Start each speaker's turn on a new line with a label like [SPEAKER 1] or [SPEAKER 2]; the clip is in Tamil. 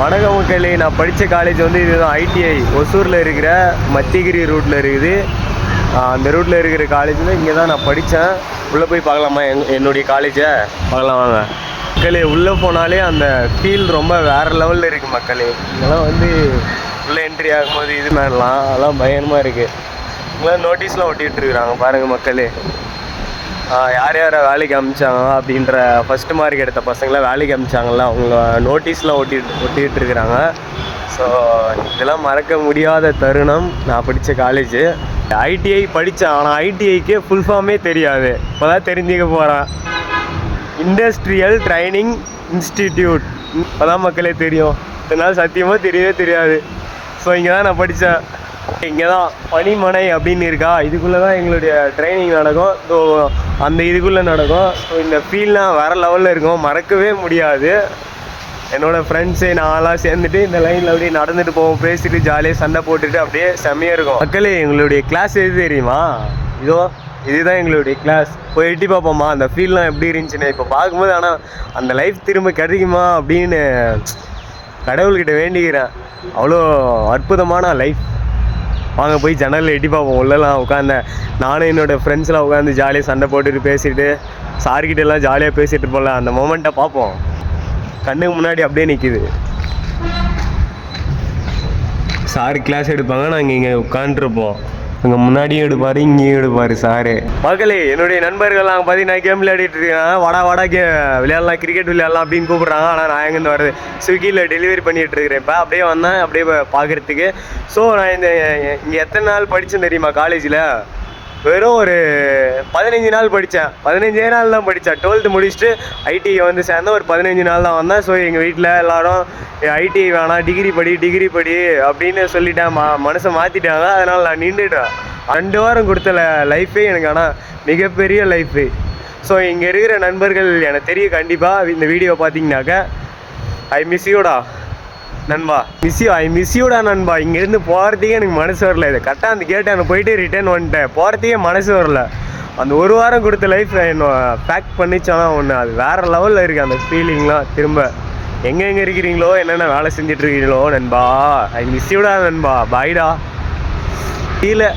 [SPEAKER 1] வணக்கம் மக்களே, நான் படித்த காலேஜ் வந்து இதுதான் ஐடிஐ ஒசூரில் இருக்கிற மத்திகிரி ரூட்டில் இருக்குது. அந்த ரூட்டில் இருக்கிற காலேஜில் இங்கே தான் நான் படித்தேன். உள்ளே போய் பார்க்கலாமா என்னுடைய காலேஜை பார்க்கலாம் வாங்க மக்களே. உள்ளே போனாலே அந்த ஃபீல் ரொம்ப வேறு லெவலில் இருக்குது மக்களே. இதெல்லாம் வந்து உள்ளே என்ட்ரி ஆகும்போது இது பண்ணலாம், அதெல்லாம் பயங்கரமாக இருக்குது. இங்கெல்லாம் நோட்டீஸ்லாம் ஒட்டிகிட்ருக்குறாங்க பாருங்கள் மக்களே. யார் யாரை வேலைக்கு அனுப்பிச்சாங்க அப்படின்ற ஃபஸ்ட்டு மார்க் எடுத்த பசங்களாம் வேலைக்கு அனுப்பிச்சாங்கல்ல, அவங்க நோட்டீஸ்லாம் ஒட்டிகிட்டு இருக்கிறாங்க. ஸோ இதெல்லாம் மறக்க முடியாத தருணம். நான் படித்த காலேஜு ஐடிஐ படித்தேன், ஆனால் ஐடிஐக்கே ஃபுல் ஃபார்மே தெரியாது. இப்போ தான் தெரிஞ்சுக்க போகிறேன். Industrial training institute. இப்போ தான் மக்களே தெரியும். இதனால் சத்தியமாக தெரியவே தெரியாது. ஸோ இங்கே தான் நான் படித்தேன். இங்கே தான் பனிமனை அப்படின்னு இருக்கா, இதுக்குள்ளே தான் எங்களுடைய ட்ரைனிங் நடக்கும். ஸோ அந்த இதுக்குள்ளே நடக்கும். ஸோ இந்த ஃபீல்லாம் வேறு லெவலில் இருக்கும், மறக்கவே முடியாது. என்னோடய ஃப்ரெண்ட்ஸு நான்லாம் சேர்ந்துட்டு இந்த லைனில் அப்படியே நடந்துட்டு போவோம், பேசிட்டு ஜாலியாக சண்டை போட்டுட்டு அப்படியே செம்மையாக இருக்கும் மக்களே. எங்களுடைய கிளாஸ் எது தெரியுமா? இதுதான் எங்களுடைய கிளாஸ். போய் எட்டி பார்ப்போம்மா அந்த ஃபீல்லாம் எப்படி இருந்துச்சுன்னு இப்போ பார்க்கும்போது. ஆனால் அந்த லைஃப் திரும்ப கிடைக்குமா அப்படின்னு கடவுள்கிட்ட வேண்டிக்கிறேன். அவ்வளோ அற்புதமான லைஃப். வாங்க போய் ஜன்னலில் எட்டி பார்ப்போம். உள்ளெல்லாம் உட்காந்தேன் நானும் என்னோடய ஃப்ரெண்ட்ஸ்லாம் உட்காந்து ஜாலியாக சண்டை போட்டுட்டு பேசிட்டு சார்கிட்டெல்லாம் ஜாலியாக பேசிகிட்டு இருப்போம்ல, அந்த மொமெண்ட்டை பார்ப்போம். கண்ணுக்கு முன்னாடி அப்படியே நிற்கிது. சார் கிளாஸ் எடுப்பாங்க, நாங்கள் இங்கே உட்காந்துருப்போம். அங்கே முன்னாடியும் எடுப்பார், இங்கேயும் எடுப்பார் சாரு. மகளே, என்னுடைய நண்பர்கள் நாங்கள் பார்த்தீங்கன்னா கேம் விளையாடிட்டு இருக்கேன். வாடா விளையாடலாம், கிரிக்கெட் விளையாடலாம் அப்படின்னு கூப்பிட்றாங்க. ஆனால் நான் எங்கேருந்து வருது, ஸ்விக்கியில் டெலிவரி பண்ணிகிட்டு இருக்கிறேன். இப்போ அப்படியே வந்தேன் அப்படியே பார்க்குறதுக்கு. ஸோ நான் இங்கே எத்தனை நாள் படித்தேன் தெரியுமா காலேஜில்? வெறும் ஒரு 15 நாள் படித்தேன். 15 நாள் தான் படித்தேன். 12th முடிச்சுட்டு ஐடிஐ வந்து சேர்ந்தேன். ஒரு 15 நாள் தான் வந்தேன். ஸோ எங்கள் வீட்டில் எல்லோரும் ஐடிஐ வேணாம், டிகிரி படி அப்படின்னு சொல்லிட்டேன். மனசை மாற்றிட்டாங்க. அதனால் நான் நின்றுட்டேன். 2 வாரம் கொடுத்த லைஃபே எனக்கு ஆனால் மிகப்பெரிய லைஃபு. ஸோ இங்கே இருக்கிற நண்பர்கள் எனக்கு தெரியும் கண்டிப்பாக. இந்த வீடியோ பார்த்தீங்கன்னாக்க ஐ மிஸ் யூடா நண்பா, ஐ மிஸ் யூடா நண்பா. இங்கேருந்து போகிறதுக்கே எனக்கு மனசு வரல. இதை கரெக்டாக அந்த கேட்டை அங்கே போயிட்டு ரிட்டர்ன் வந்துட்டேன். போகிறதுக்கே மனசு வரல. அந்த 1 வாரம் கொடுத்த லைஃப் என்ன பேக் பண்ணிச்சானா ஒன்று, அது வேறு லெவலில் இருக்குது அந்த ஃபீலிங்லாம். திரும்ப எங்கே இருக்கிறீங்களோ, என்னென்ன வேலை செஞ்சிட்ருக்கீங்களோ நண்பா, ஐ மிஸ் யூடா நண்பா. பாய்டா. கீழே